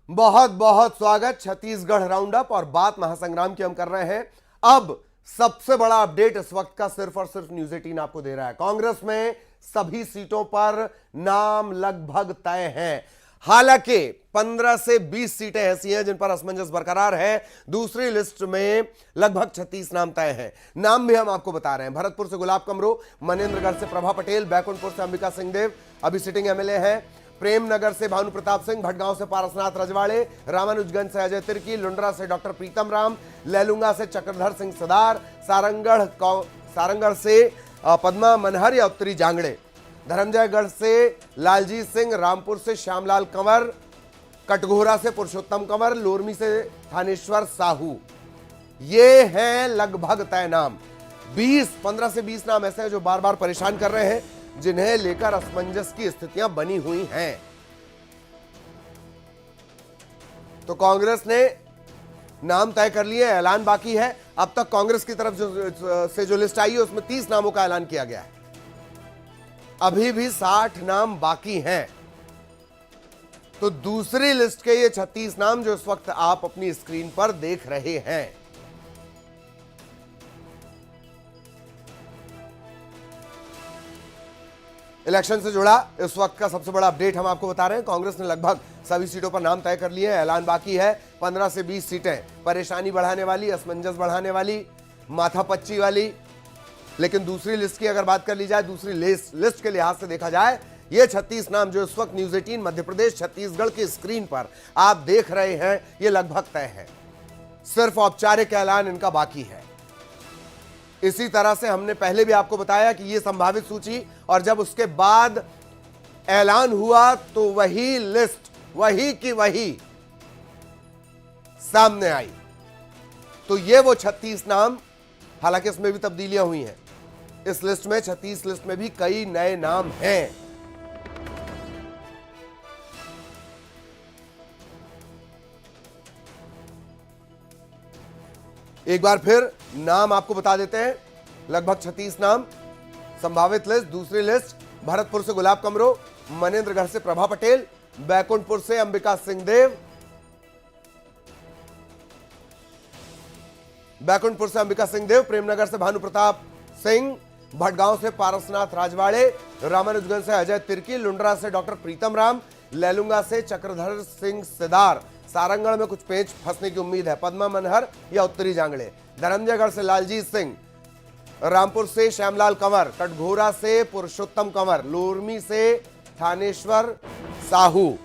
बहुत बहुत स्वागत। छत्तीसगढ़ राउंड अप और बात महासंग्राम की हम कर रहे हैं। अब सबसे बड़ा अपडेट इस वक्त का सिर्फ और सिर्फ न्यूज 18 आपको दे रहा है। कांग्रेस में सभी सीटों पर नाम लगभग तय हैं। हालांकि 15 से 20 सीटें ऐसी हैं जिन पर असमंजस बरकरार है। दूसरी लिस्ट में लगभग 36 नाम तय हैं। नाम भी हम आपको बता रहे हैं। भरतपुर से गुलाब कमरो, मनेन्द्रगढ़ से प्रभा पटेल, बैकुंठपुर से अंबिका सिंहदेव अभी सिटिंग एमएलए हैं, प्रेमनगर से भानु प्रताप सिंह, भटगांव से पारसनाथ रजवाड़े, रामानुजगंज से अजय तिर्की, लुंड्रा से डॉक्टर प्रीतम राम, लैलूंगा से चक्रधर सिंह सदार, सारंगढ़ से पद्मा मनहर या उत्तरी जांगड़े, धर्मजयगढ़ से लालजीत सिंह, रामपुर से श्यामलाल कंवर, कटघोरा से पुरुषोत्तम कंवर, लोरमी से थानेश्वर साहू। ये हैं लगभग तय नाम। 15 से 20 नाम ऐसे हैं जो बार बार परेशान कर रहे हैं, जिन्हें लेकर असमंजस की स्थितियां बनी हुई हैं। तो कांग्रेस ने नाम तय कर लिए, ऐलान बाकी है। अब तक कांग्रेस की तरफ से जो लिस्ट आई है उसमें 30 नामों का ऐलान किया गया है। अभी भी 60 नाम बाकी हैं। तो दूसरी लिस्ट के ये 36 नाम जो इस वक्त आप अपनी स्क्रीन पर देख रहे हैं, इलेक्शन से जुड़ा इस वक्त का सबसे बड़ा अपडेट हम आपको बता रहे हैं। कांग्रेस ने लगभग सभी सीटों पर नाम तय कर लिए हैं। ऐलान बाकी है। 15 से 20 सीटें परेशानी बढ़ाने वाली, असमंजस बढ़ाने वाली, माथापच्ची वाली। लेकिन दूसरी लिस्ट की अगर बात कर ली जाए, दूसरी लिस्ट के लिहाज से देखा जाए, ये 36 नाम जो इस वक्त न्यूज 18 मध्य प्रदेश छत्तीसगढ़ की स्क्रीन पर आप देख रहे हैं, ये लगभग तय है। सिर्फ औपचारिक ऐलान इनका बाकी है। इसी तरह से हमने पहले भी आपको बताया कि यह संभावित सूची, और जब उसके बाद ऐलान हुआ तो वही लिस्ट वही की वही सामने आई। तो ये वो 36 नाम, हालांकि इसमें भी तब्दीलियां हुई हैं। इस लिस्ट में 36 लिस्ट में भी कई नए नाम हैं। एक बार फिर नाम आपको बता देते हैं। लगभग 36 नाम। संभावित लिस्ट, दूसरी लिस्ट, भरतपुर से गुलाब कमरो, मनेन्द्रगढ़ से प्रभा पटेल, बैकुंठपुर से अंबिका सिंहदेव, प्रेमनगर से भानु प्रताप सिंह, भटगांव से पारसनाथ राजवाड़े, रामानुजगंज से अजय तिर्की, लुंड्रा से डॉक्टर प्रीतम राम, लैलूंगा से चक्रधर सिंह सदार, सारंगढ़ में कुछ पेच फंसने की उम्मीद है, पद्मा मनहर या उत्तरी जांगड़े, धर्मजयगढ़ से लालजीत सिंह, रामपुर से श्यामलाल कंवर, कटघोरा से पुरुषोत्तम कंवर, लोरमी से थानेश्वर साहू।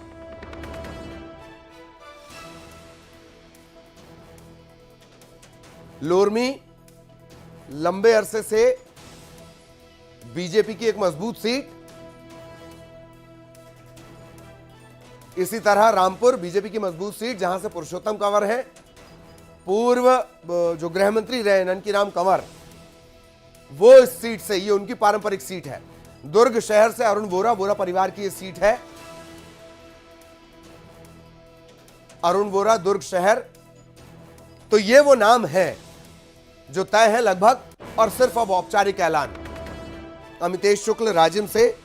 लोरमी लंबे अरसे से बीजेपी की एक मजबूत सीट। इसी तरह रामपुर बीजेपी की मजबूत सीट, जहां से पुरुषोत्तम कंवर है, पूर्व जो गृह मंत्री रहे ननकीराम कंवर, वो इस सीट से, ये उनकी पारंपरिक सीट है। दुर्ग शहर से अरुण वोरा परिवार की ये सीट है। अरुण वोरा, दुर्ग शहर। तो ये वो नाम है जो तय है लगभग, और सिर्फ अब औपचारिक ऐलान। अमितेश शुक्ल राजिम से,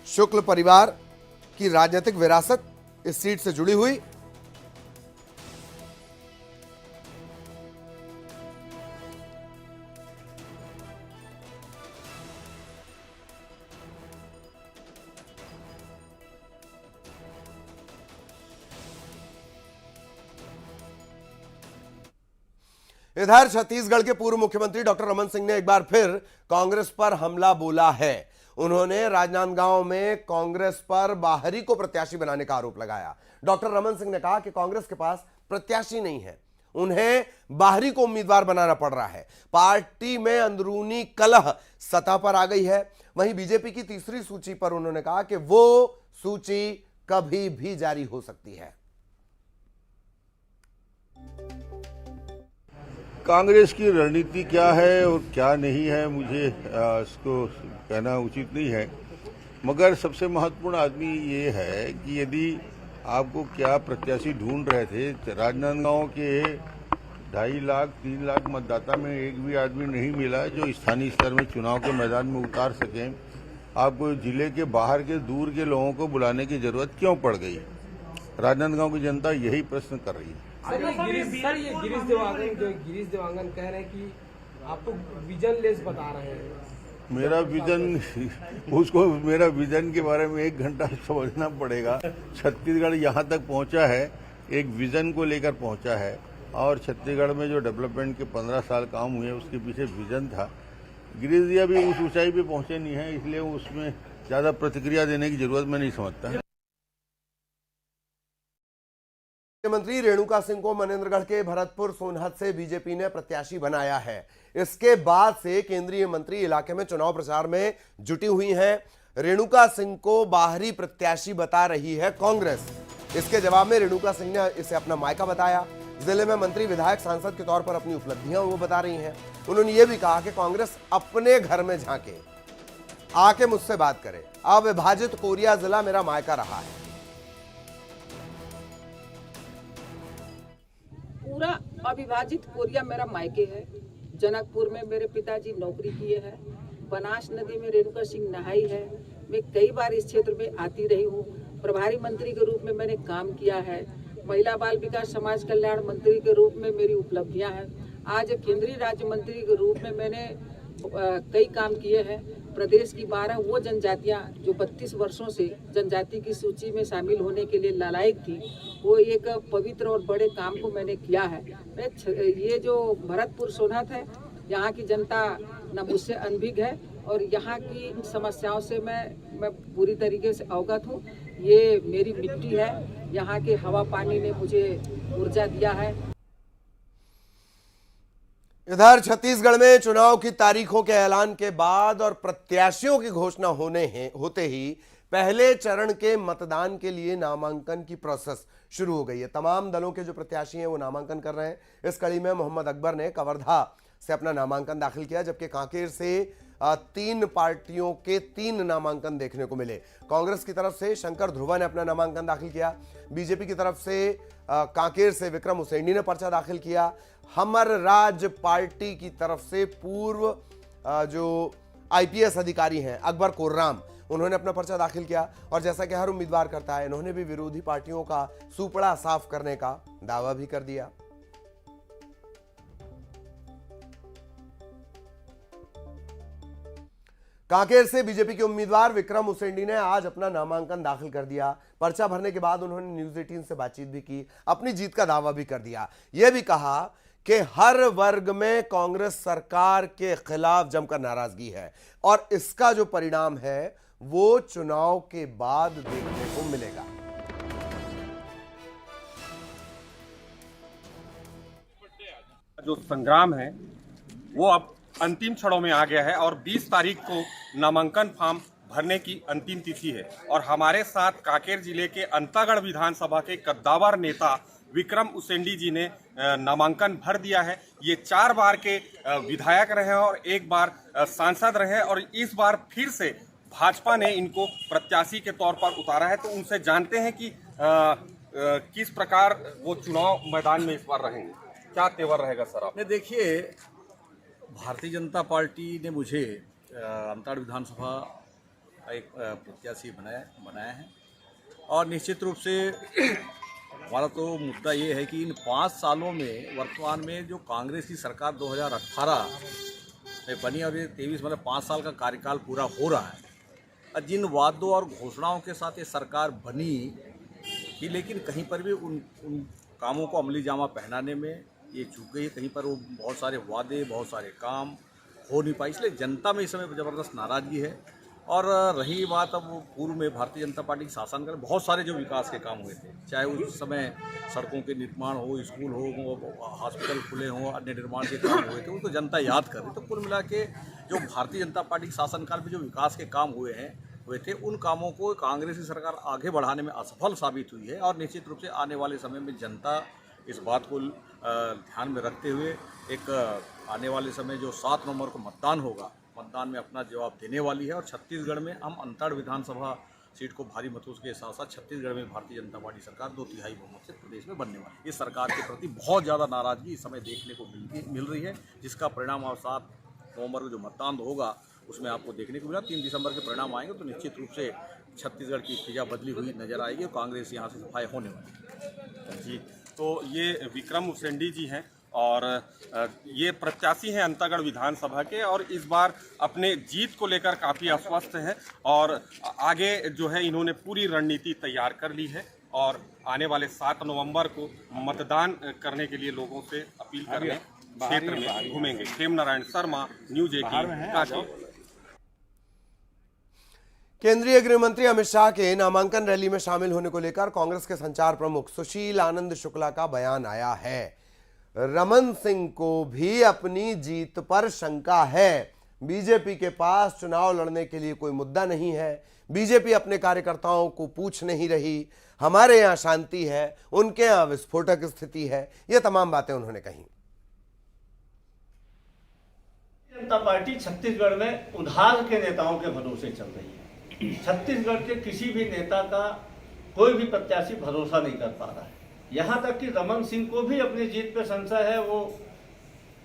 शुक्ल परिवार की राजनीतिक विरासत इस सीट से जुड़ी हुई। इधर छत्तीसगढ़ के पूर्व मुख्यमंत्री डॉक्टर रमन सिंह ने एक बार फिर कांग्रेस पर हमला बोला है। उन्होंने राजनांदगांव में कांग्रेस पर बाहरी को प्रत्याशी बनाने का आरोप लगाया। डॉक्टर रमन सिंह ने कहा कि कांग्रेस के पास प्रत्याशी नहीं है, उन्हें बाहरी को उम्मीदवार बनाना पड़ रहा है। पार्टी में अंदरूनी कलह सतह पर आ गई है। वहीं बीजेपी की तीसरी सूची पर उन्होंने कहा कि वो सूची कभी भी जारी हो सकती है। कांग्रेस की रणनीति क्या है और क्या नहीं है, मुझे इसको कहना उचित नहीं है। मगर सबसे महत्वपूर्ण आदमी ये है कि यदि आपको क्या प्रत्याशी ढूंढ रहे थे, राजनांदगांव के 2.5 लाख 3 लाख मतदाता में एक भी आदमी नहीं मिला जो स्थानीय स्तर में चुनाव के मैदान में उतार सकें। आपको जिले के बाहर के दूर के लोगों को बुलाने की जरूरत क्यों पड़ गई? राजनांदगांव की जनता यही प्रश्न कर रही है। ये गिरीश देवांगन कह रहे हैं कि आप तो विजन लेस बता रहे हैं। मेरा विजन उसको मेरा विजन के बारे में 1 घंटा समझना पड़ेगा। छत्तीसगढ़ यहाँ तक पहुँचा है, एक विजन को लेकर पहुँचा है, और छत्तीसगढ़ में जो डेवलपमेंट के 15 साल काम हुए उसके पीछे विजन था। गिरीश जी अभी उस ऊंचाई पे पहुँचे नहीं है, इसलिए उसमें ज़्यादा प्रतिक्रिया देने की जरूरत मैं नहीं समझता। मुख्यमंत्री रेणुका सिंह को मनेंद्रगढ़ के भरतपुर सोनहत से बीजेपी ने प्रत्याशी बनाया है। इसके बाद से केंद्रीय मंत्री इलाके में चुनाव प्रचार में जुटी हुई हैं। रेणुका सिंह को बाहरी प्रत्याशी बता रही है कांग्रेस। इसके जवाब में रेणुका सिंह ने इसे अपना मायका बताया। जिले में मंत्री विधायक सांसद के तौर पर अपनी उपलब्धियां वो बता रही हैं। उन्होंने ये भी कहा कि कांग्रेस अपने घर में झांके, आके मुझसे बात करे। अविभाजित कोरिया जिला मेरा मायका रहा है। पूरा अविभाजित कोरिया मेरा मायके है। जनकपुर में मेरे पिताजी नौकरी किए हैं। बनास नदी में रेणुका सिंह नहाई है। मैं कई बार इस क्षेत्र में आती रही हूँ। प्रभारी मंत्री के रूप में मैंने काम किया है। महिला बाल विकास समाज कल्याण मंत्री के रूप में मेरी उपलब्धियां हैं। आज केंद्रीय राज्य मंत्री के रूप में मैंने कई काम किए हैं। प्रदेश की 12 वो जनजातियां जो 32 वर्षों से जनजाति की सूची में शामिल होने के लिए लालायक थी, वो एक पवित्र और बड़े काम को मैंने किया है। ये जो भरतपुर सोनहत है, यहाँ की जनता न मुझसे अनभिज्ञ है और यहाँ की समस्याओं से मैं पूरी तरीके से अवगत हूँ। ये मेरी मिट्टी है, यहाँ के हवा पानी ने मुझे ऊर्जा दिया है। इधर छत्तीसगढ़ में चुनाव की तारीखों के ऐलान के बाद और प्रत्याशियों की घोषणा होते ही पहले चरण के मतदान के लिए नामांकन की प्रोसेस शुरू हो गई है। तमाम दलों के जो प्रत्याशी हैं वो नामांकन कर रहे हैं। इस कड़ी में मोहम्मद अकबर ने कवर्धा से अपना नामांकन दाखिल किया, जबकि कांकेर से 3 पार्टियों के 3 नामांकन देखने को मिले। कांग्रेस की तरफ से शंकर ध्रुवा ने अपना नामांकन दाखिल किया। बीजेपी की तरफ से कांकेर से विक्रम उसेंडी ने पर्चा दाखिल किया। हमर राज पार्टी की तरफ से पूर्व जो आईपीएस अधिकारी हैं अकबर कोर्राम, उन्होंने अपना पर्चा दाखिल किया। और जैसा कि हर उम्मीदवार करता है, इन्होंने भी विरोधी पार्टियों का सुपड़ा साफ करने का दावा भी कर दिया। कांकेर से बीजेपी के उम्मीदवार विक्रम उसेंडी ने आज अपना नामांकन दाखिल कर दिया। पर्चा भरने के बाद उन्होंने न्यूज 18 से बातचीत भी की, अपनी जीत का दावा भी कर दिया। यह भी कहा कि हर वर्ग में कांग्रेस सरकार के खिलाफ जमकर नाराजगी है और इसका जो परिणाम है वो चुनाव के बाद देखने को मिलेगा। जो संग्राम है वो अब अंतिम क्षणों में आ गया है और 20 तारीख को नामांकन फॉर्म भरने की अंतिम तिथि है। और हमारे साथ कांकेर जिले के अंतागढ़ विधानसभा के कद्दावर नेता विक्रम उसेंडी जी ने नामांकन भर दिया है। ये 4 बार के विधायक रहे और 1 बार सांसद रहे और इस बार फिर से भाजपा ने इनको प्रत्याशी के तौर पर उतारा है। तो उनसे जानते हैं कि किस प्रकार वो चुनाव मैदान में इस बार रहेंगे, क्या तेवर रहेगा सर आप? देखिए, भारतीय जनता पार्टी ने मुझे अंतागढ़ विधानसभा का एक प्रत्याशी बनाया है और निश्चित रूप से हमारा तो मुद्दा ये है कि इन 5 सालों में वर्तमान में जो कांग्रेस की सरकार 2018 में बनी और ये 23 मतलब 5 साल का कार्यकाल पूरा हो रहा है, और जिन वादों और घोषणाओं के साथ ये सरकार बनी थी, लेकिन कहीं पर भी उन कामों को अमली जामा पहनाने में ये चूक गई। कहीं पर वो बहुत सारे वादे, बहुत सारे काम हो नहीं पाए, इसलिए जनता में इस समय ज़बरदस्त नाराज़गी है। और रही बात अब पूर्व में भारतीय जनता पार्टी के शासन कर बहुत सारे जो विकास के काम हुए थे, चाहे उस समय सड़कों के निर्माण हो, स्कूल हो, हॉस्पिटल खुले हों, अन्य निर्माण के काम हुए थे, उनको जनता याद कर रही। तो कुल मिला के जो भारतीय जनता पार्टी के शासनकाल में जो विकास के काम हुए थे, उन कामों को कांग्रेस की सरकार आगे बढ़ाने में असफल साबित हुई है। और निश्चित रूप से आने वाले समय में जनता इस बात को ध्यान में रखते हुए एक आने वाले समय जो 7 नवंबर को मतदान होगा, मतदान में अपना जवाब देने वाली है। और छत्तीसगढ़ में हम अंतागढ़ विधानसभा सीट को भारी मतों के साथ साथ छत्तीसगढ़ में भारतीय जनता पार्टी सरकार 2/3 बहुमत से प्रदेश में बनने वाली है। इस सरकार के प्रति बहुत ज़्यादा नाराजगी इस समय देखने को मिल रही है, जिसका परिणाम अब 7 नवंबर को जो मतदान होगा उसमें आपको देखने को मिला। 3 दिसंबर के परिणाम आएंगे तो निश्चित रूप से छत्तीसगढ़ की फिजा बदली हुई नजर आएगी और कांग्रेस यहाँ से सफाई होने वाली है। जी, तो ये विक्रम उसेंडी जी हैं और ये प्रत्याशी हैं अंतागढ़ विधानसभा के और इस बार अपने जीत को लेकर काफ़ी आश्वस्त हैं और आगे जो है इन्होंने पूरी रणनीति तैयार कर ली है और आने वाले 7 नवंबर को मतदान करने के लिए लोगों से अपील करने क्षेत्र में घूमेंगे। खेम नारायण शर्मा, न्यूज 18 काशी। केंद्रीय गृह मंत्री अमित शाह के नामांकन रैली में शामिल होने को लेकर कांग्रेस के संचार प्रमुख सुशील आनंद शुक्ला का बयान आया है। रमन सिंह को भी अपनी जीत पर शंका है। बीजेपी के पास चुनाव लड़ने के लिए कोई मुद्दा नहीं है। बीजेपी अपने कार्यकर्ताओं को पूछ नहीं रही। हमारे यहां शांति है, उनके यहां विस्फोटक स्थिति है। ये तमाम बातें उन्होंने कही। जनता पार्टी छत्तीसगढ़ में उधार के नेताओं के भरोसे चल रही है। छत्तीसगढ़ के किसी भी नेता का कोई भी प्रत्याशी भरोसा नहीं कर पा रहा है। यहाँ तक कि रमन सिंह को भी अपनी जीत पे संशय है। वो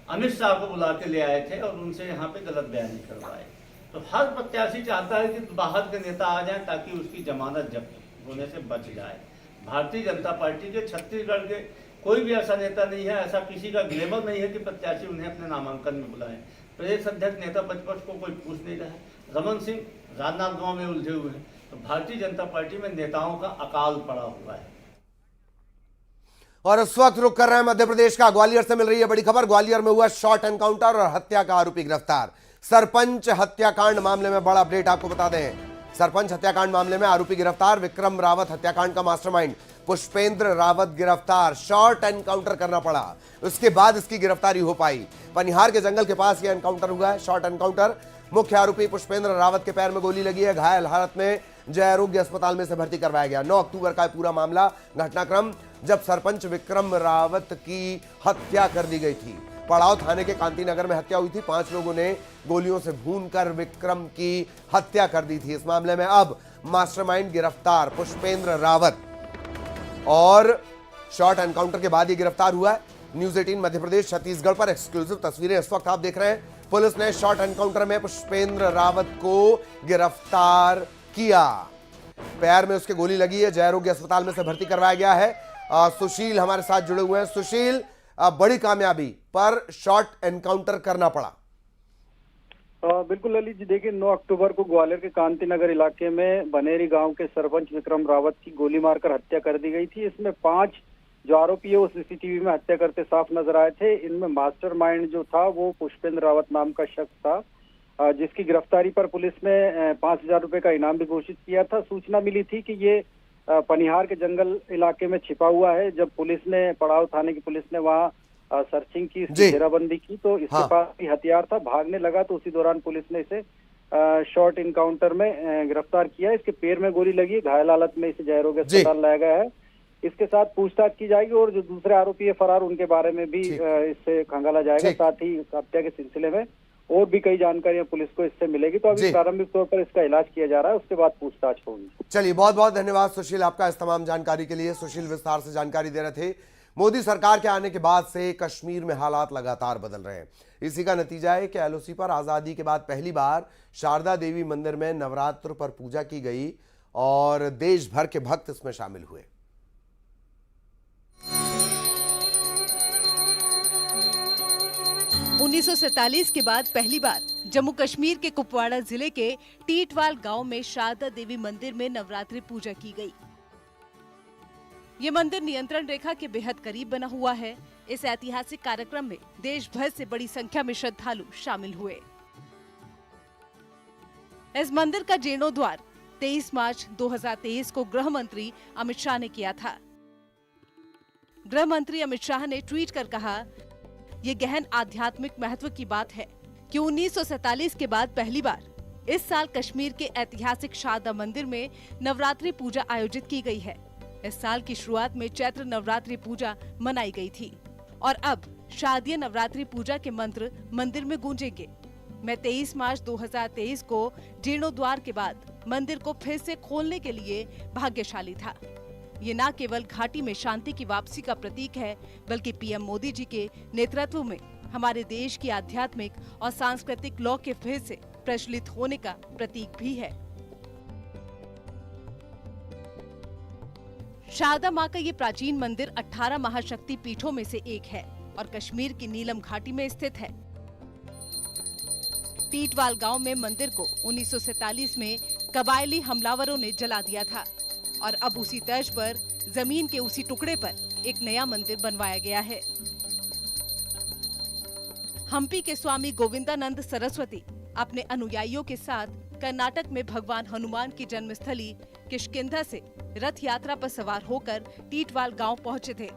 अमित शाह को बुला के ले आए थे और उनसे यहाँ पे गलत बयानी करवाए। तो हर प्रत्याशी चाहता है कि बाहर के नेता आ जाएं ताकि उसकी जमानत जब्त होने से बच जाए। भारतीय जनता पार्टी के छत्तीसगढ़ के कोई भी ऐसा नेता नहीं है, ऐसा किसी का ग्लेमर नहीं है कि प्रत्याशी उन्हें अपने नामांकन में बुलाएं। प्रदेश अध्यक्ष नेता प्रतिपक्ष को कोई पूछ नहीं रहा है। रमन सिंह राजनांदगांव में उलझे हुए हैं। तो भारतीय जनता पार्टी में नेताओं का अकाल पड़ा हुआ है। और इस वक्त रुक कर रहे हैं मध्य प्रदेश का। ग्वालियर से मिल रही है बड़ी खबर। ग्वालियर में हुआ शॉर्ट एनकाउंटर और हत्या का आरोपी गिरफ्तार। सरपंच हत्याकांड मामले में बड़ा अपडेट आपको बता दें। सरपंच हत्याकांड मामले में आरोपी गिरफ्तार। विक्रम रावत हत्याकांड का मास्टरमाइंड पुष्पेंद्र रावत गिरफ्तार। शॉर्ट एनकाउंटर करना पड़ा, उसके बाद इसकी गिरफ्तारी हो पाई। पनिहार के जंगल के पास यह एनकाउंटर हुआ है, शॉर्ट एनकाउंटर। मुख्य आरोपी पुष्पेंद्र रावत के पैर में गोली लगी है। घायल हालत में जय आरोग्य अस्पताल में से भर्ती करवाया गया। 9 अक्टूबर का पूरा मामला, घटनाक्रम जब सरपंच विक्रम रावत की हत्या कर दी गई थी। पड़ाव थाने के कांति नगर में हत्या हुई थी। 5 लोगों ने गोलियों से भूनकर विक्रम की हत्या कर दी थी। इस मामले में अब मास्टरमाइंड गिरफ्तार पुष्पेंद्र रावत और शॉर्ट एनकाउंटर के बाद ही गिरफ्तार हुआ है। न्यूज 18 मध्य प्रदेश छत्तीसगढ़ पर एक्सक्लूसिव तस्वीरें इस वक्त आप देख रहे हैं। पुलिस ने शॉर्ट एनकाउंटर में पुष्पेंद्र रावत को गिरफ्तार किया। पैर में उसके गोली लगी है। जय आरोग्य अस्पताल में से भर्ती करवाया गया है। सुशील हमारे साथ जुड़े हुए हैं। सुशील, बड़ी कामयाबी पर शॉर्ट एनकाउंटर करना पड़ा। बिल्कुल ललित जी, देखिए 9 अक्टूबर को ग्वालियर के कांति नगर इलाके में बनेरी गांव के सरपंच विक्रम रावत की गोली मारकर हत्या कर दी गई थी। इसमें 5 जो आरोपी है वो सीसीटीवी में हत्या करते साफ नजर आए थे। इनमें मास्टरमाइंड जो था वो पुष्पेंद्र रावत नाम का शख्स था, जिसकी गिरफ्तारी पर पुलिस ने 5,000 रुपए का इनाम भी घोषित किया था। सूचना मिली थी कि ये पनिहार के जंगल इलाके में छिपा हुआ है। जब पुलिस ने पड़ाव थाने की पुलिस ने वहाँ सर्चिंग की, घेराबंदी की तो इसके पास भी हथियार था। भागने लगा तो उसी दौरान पुलिस ने इसे शॉर्ट इनकाउंटर में गिरफ्तार किया। इसके पैर में गोली लगी, घायल हालत में इसे जय आरोग्य अस्पताल लाया गया है। इसके साथ पूछताछ की जाएगी और जो दूसरे आरोपी है फरार, उनके बारे में भी इससे खंगाला जाएगा। साथ ही हत्या के सिलसिले में और भी कई जानकारियां पुलिस को इससे मिलेगी। तो अभी प्रारंभिक तौर पर इसका इलाज किया जा रहा है, उसके बाद पूछताछ होगी। चलिए, बहुत बहुत धन्यवाद सुशील आपका इस तमाम जानकारी के लिए। सुशील विस्तार से जानकारी दे रहे थे। मोदी सरकार के आने के बाद से कश्मीर में हालात लगातार बदल रहे हैं। इसी का नतीजा है कि एलओसी पर आजादी के बाद पहली बार शारदा देवी मंदिर में नवरात्र पर पूजा की गई और देश भर के भक्त इसमें शामिल हुए। उन्नीस के बाद पहली बार जम्मू कश्मीर के कुपवाड़ा जिले के टीटवाल गांव में शारदा देवी मंदिर में नवरात्रि पूजा की गई। ये मंदिर नियंत्रण रेखा के बेहद करीब बना हुआ है। इस ऐतिहासिक कार्यक्रम में देश भर से बड़ी संख्या में श्रद्धालु शामिल हुए। इस मंदिर का जीर्णोद्वार 23 मार्च 2023 को गृह मंत्री अमित शाह ने किया था। गृह मंत्री अमित शाह ने ट्वीट कर कहा, ये गहन आध्यात्मिक महत्व की बात है कि 1947 के बाद पहली बार इस साल कश्मीर के ऐतिहासिक शारदा मंदिर में नवरात्रि पूजा आयोजित की गई है। इस साल की शुरुआत में चैत्र नवरात्रि पूजा मनाई गई थी और अब शारदीय नवरात्रि पूजा के मंत्र मंदिर में गूंजेंगे। मैं 23 मार्च 2023 को जीर्णोद्वार के बाद मंदिर को फिर से खोलने के लिए भाग्यशाली था। ये न केवल घाटी में शांति की वापसी का प्रतीक है, बल्कि पीएम मोदी जी के नेतृत्व में हमारे देश की आध्यात्मिक और सांस्कृतिक लौ के फिर से प्रचलित होने का प्रतीक भी है। शारदा मां का ये प्राचीन मंदिर 18 महाशक्ति पीठों में से एक है और कश्मीर की नीलम घाटी में स्थित है। टीटवाल गांव में मंदिर को 1947 में कबायली हमलावरों ने जला दिया था और अब उसी तर्ज पर जमीन के उसी टुकड़े पर एक नया मंदिर बनवाया गया है। हम्पी के स्वामी गोविंदानंद सरस्वती अपने अनुयायियों के साथ कर्नाटक में भगवान हनुमान की जन्मस्थली किष्किंधा से रथ यात्रा पर सवार होकर टीटवाल गांव पहुंचे थे।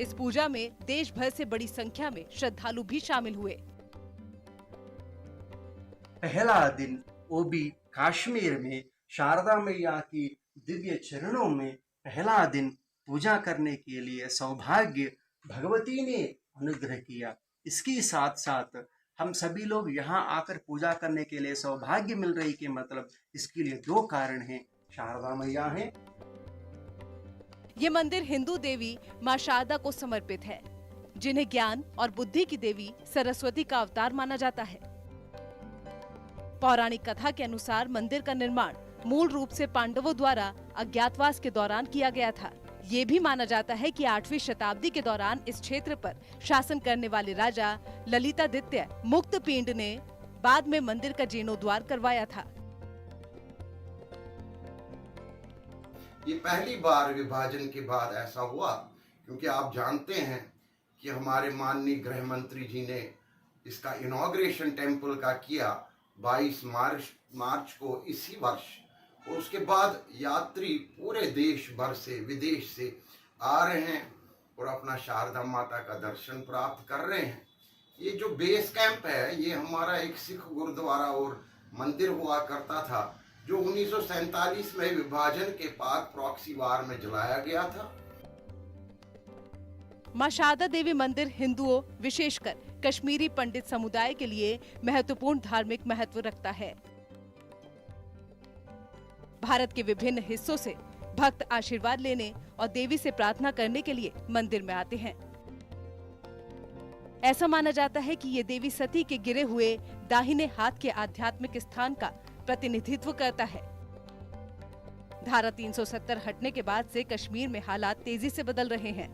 इस पूजा में देश भर से बड़ी संख्या में श्रद्धालु भी शामिल हुए। पहला दिन वो भी कश्मीर में शारदा मैया की दिव्य चरणों में पहला दिन पूजा करने के लिए सौभाग्य भगवती ने अनुग्रह किया। इसके साथ साथ हम सभी लोग यहाँ आकर पूजा करने के लिए सौभाग्य मिल रही के मतलब इसके लिए दो कारण हैं, शारदा मैया है। ये मंदिर हिंदू देवी मां शारदा को समर्पित है, जिन्हें ज्ञान और बुद्धि की देवी सरस्वती का अवतार माना जाता है। पौराणिक कथा के अनुसार मंदिर का निर्माण मूल रूप से पांडवों द्वारा अज्ञातवास के दौरान किया गया था। ये भी माना जाता है कि 8वीं शताब्दी के दौरान इस क्षेत्र पर शासन करने वाले राजा ललितादित्य मुक्तपिंड ने बाद में मंदिर का जीर्णोद्वार करवाया था। ये पहली बार विभाजन के बाद ऐसा हुआ, क्योंकि आप जानते हैं कि हमारे माननीय गृह मंत्री जी ने इसका इनॉग्रेशन टेम्पल का किया 22 मार्च को इसी वर्ष। और उसके बाद यात्री पूरे देश भर से विदेश से आ रहे हैं और अपना शारदा माता का दर्शन प्राप्त कर रहे हैं। ये जो बेस कैंप है ये हमारा एक सिख गुरुद्वारा और मंदिर हुआ करता था, जो 1947 में विभाजन के बाद प्रॉक्सी वार में जलाया गया था। मां शारदा देवी मंदिर हिंदुओं विशेषकर कश्मीरी पंडित समुदाय के लिए महत्वपूर्ण धार्मिक महत्व रखता है। भारत के विभिन्न हिस्सों से भक्त आशीर्वाद लेने और देवी से प्रार्थना करने के लिए मंदिर में आते हैं। ऐसा माना जाता है कि ये देवी सती के गिरे हुए दाहिने हाथ के आध्यात्मिक स्थान का प्रतिनिधित्व करता है। धारा 370 हटने के बाद से कश्मीर में हालात तेजी से बदल रहे हैं।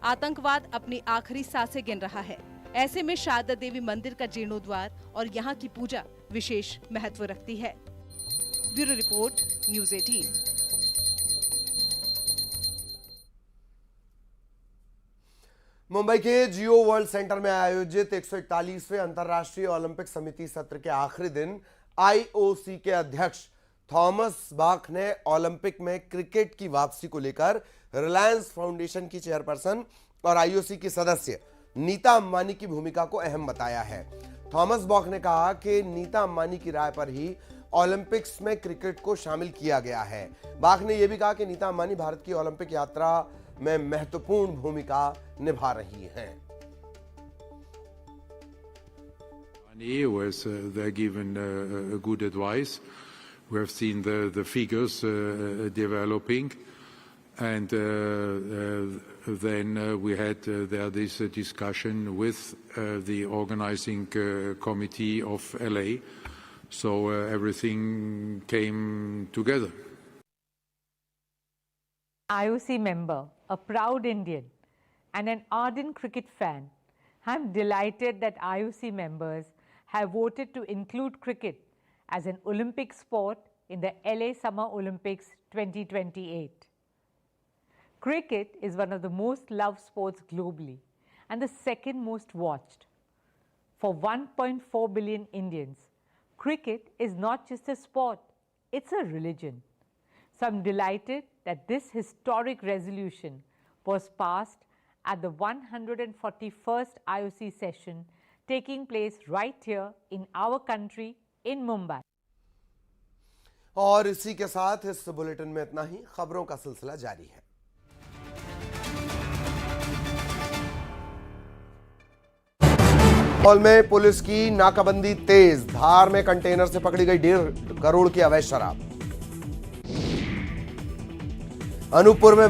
आतंकवाद अपनी आखिरी सांसें गिन रहा है। ऐसे में शारदा देवी मंदिर का जीर्णोद्वार और यहाँ की पूजा विशेष महत्व रखती है। Bureau report, news 18। मुंबई के जियो वर्ल्ड सेंटर में आयोजित 141वें अंतर्राष्ट्रीय ओलंपिक समिति सत्र के आखिरी दिन आईओसी के अध्यक्ष थॉमस बाख ने ओलंपिक में क्रिकेट की वापसी को लेकर रिलायंस फाउंडेशन की चेयरपर्सन और आईओसी की सदस्य नीता अंबानी की भूमिका को अहम बताया है। थॉमस बाख ने कहा कि नीता अंबानी की राय पर ही ओलंपिक्स में क्रिकेट को शामिल किया गया है। बाख ने यह भी कहा कि नीता अंबानी भारत की ओलंपिक यात्रा में महत्वपूर्ण भूमिका निभा रही हैं। They're given good advice. We have seen the figures developing, and then we had there this discussion with the organizing committee of LA. So everything came together. IOC member, a proud Indian and an ardent cricket fan, I'm delighted that IOC members have voted to include cricket as an Olympic sport in the LA Summer Olympics 2028. Cricket is one of the most loved sports globally and the second most watched. For 1.4 billion Indians, cricket is not just a sport, it's a religion. So I'm delighted that this historic resolution was passed at the 141st IOC session taking place right here in our country in Mumbai. और इसी के साथ इस bulletin में इतना ही। खबरों का सिलसिला जारी है। माहौल में पुलिस की नाकाबंदी तेज। धार में कंटेनर से पकड़ी गई 1.5 करोड़ की अवैध शराब। अनूपपुर में